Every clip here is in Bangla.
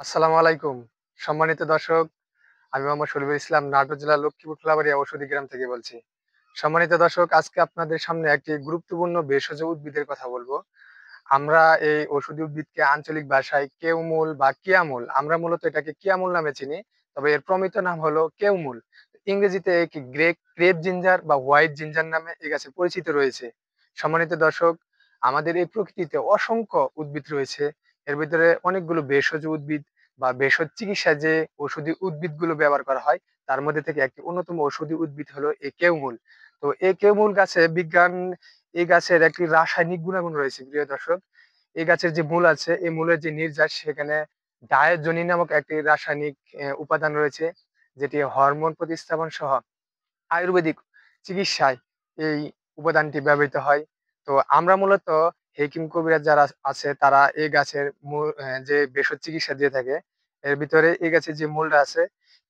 আসসালামু আলাইকুম। সম্মানিত দর্শক, আমি মোহাম্মদ শরীফুল ইসলাম নাটোর জেলার লক্ষ্মীপুর খোলাবাড়িয়া ঔষধি গ্রাম থেকে বলছি। সম্মানিত দর্শক, আজকে আপনাদের সামনে একটি গুরুত্বপূর্ণ ভেষজ উদ্ভিদের কথা বলবো। আমরা এই ঔষধি উদ্ভিদকে আঞ্চলিক ভাষায় কেউমূল বা কিয়ামূল, আমরা মূলত এটাকে কিয়ামূল নামে চিনি। তবে এর প্রমিত নাম হলো কেউমূল। ইংরেজিতে একে ক্রেপ জিঞ্জার বা হোয়াইট জিঞ্জার নামে এই গাছের পরিচিত রয়েছে। সম্মানিত দর্শক, আমাদের এই প্রকৃতিতে অসংখ্য উদ্ভিদ রয়েছে। এর ভিতরে অনেকগুলো ভেষজ উদ্ভিদ বা ভেষজ চিকিৎসায় যে ঔষধি উদ্ভিদগুলো ব্যবহার করা হয়, তার মধ্যে থেকে একটি অন্যতম ঔষধি উদ্ভিদ হলো এই কেউমূল। তো এই কেউমূল গাছে এই গাছের একটি রাসায়নিক গুণাগুণ রয়েছে প্রিয় দর্শক। এই গাছের যে মূল আছে, এই মূলের যে নির্যাস সেখানে ডায়াজোনিন নামক একটি রাসায়নিক উপাদান রয়েছে, যেটি হরমোন প্রতিস্থাপন সহ আয়ুর্বেদিক চিকিৎসায় এই উপাদানটি ব্যবহৃত হয়। তো আমরা মূলত হেকিম কবিরাজ যারা আছে তারা এই গাছের মূল যে ভেষজ চিকিৎসা দিয়ে থাকে। এর ভিতরে এই গাছের যে মূলটা আছে,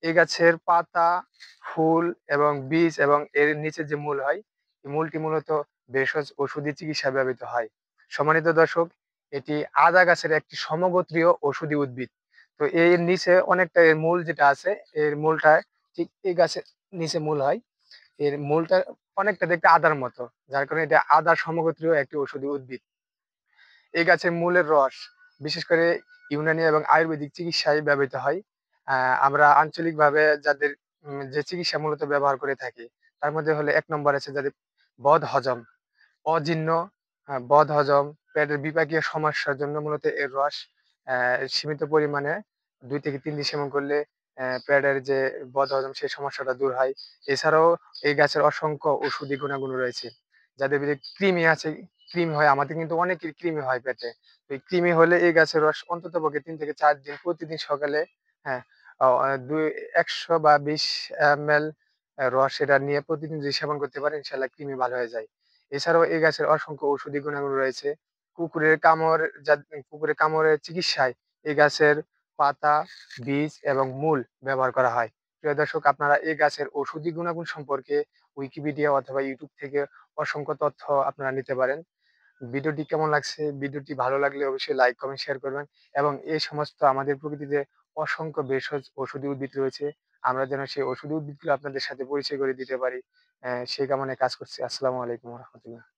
এই গাছের পাতা, ফুল এবং বীজ এবং এর নিচে যে মূল হয়, এই মূলটি মূলত ভেষজ ওষুধি চিকিৎসায় ব্যবহৃত হয়। সম্মানিত দর্শক, এটি আদা গাছের একটি সমগোত্রীয় ঔষধি উদ্ভিদ। তো এর নিচে অনেকটা এর মূল যেটা আছে, এর মূলটা ঠিক এই গাছের নিচে মূল হয়। এর মূলটা অনেকটা দেখতে আদার মতো। যার কারণে এটা আদার সমগোত্রীয় একটি ঔষধি উদ্ভিদ। এই গাছের মূলের রস বিশেষ করে ইউনানি এবং আয়ুর্বেদিক চিকিৎসায় ব্যবহৃত হয়। আমরা আঞ্চলিকভাবে যাদের যে চিকিৎসা মূলত ব্যবহার করে থাকি, তার মধ্যে হলো ১ নম্বর আছে যাদের বদহজম, অজীর্ণ, বদহজম, পেটের বিপাকীয় সমস্যার জন্য মূলত এর রস সীমিত পরিমাণে ২ থেকে ৩ দিন সেবন করলে পেটের যে বদহজম সেই সমস্যাটা দূর হয়। এছাড়াও এই গাছের অসংখ্য ঔষধি গুণাগুণ রয়েছে। যাদের ভিতরে কৃমি আছে, কৃমি হয় আমাদের কিন্তু অনেকেরই কৃমি হয় পেটে। তো এই কৃমি হলে এই গাছের রস অন্ততপক্ষে ৩ থেকে ৪ দিন প্রতিদিন সকালে, হ্যাঁ, অ আ ১০০ বা ২০ এমএল রস এটা নিয়ে প্রতিদিন যদি সেবন করতে পারেন ইনশাআল্লাহ কৃমি ভালো হয়ে যায়। এছাড়াও এই গাছের অসংখ্য ঔষধি গুণাগুণ রয়েছে। কুকুরের কামড় কুকুরের কামড়ের চিকিৎসায় এই গাছের পাতা, বীজ এবং মূল ব্যবহার করা হয়। প্রিয় দর্শক, আপনারা এই গাছের ঔষধি গুণাগুণ সম্পর্কে উইকিপিডিয়া অথবা ইউটিউব থেকে অসংখ্য তথ্য আপনারা নিতে পারেন। ভিডিওটি কেমন লাগছে? ভিডিওটি ভালো লাগলে অবশ্যই লাইক, কমেন্ট, শেয়ার করবেন এবং এই সমস্ত আমাদের প্রকৃতিতে অসংখ্য ভেষজ ঔষধি উদ্ভিদ রয়েছে। আমরা যেন সেই ঔষধি উদ্ভিদগুলো আপনাদের সাথে পরিচয় করে দিতে পারি। সেই কামনায় কাজ করছি। আসসালামু আলাইকুম ওয়া রাহমাতুল্লাহ।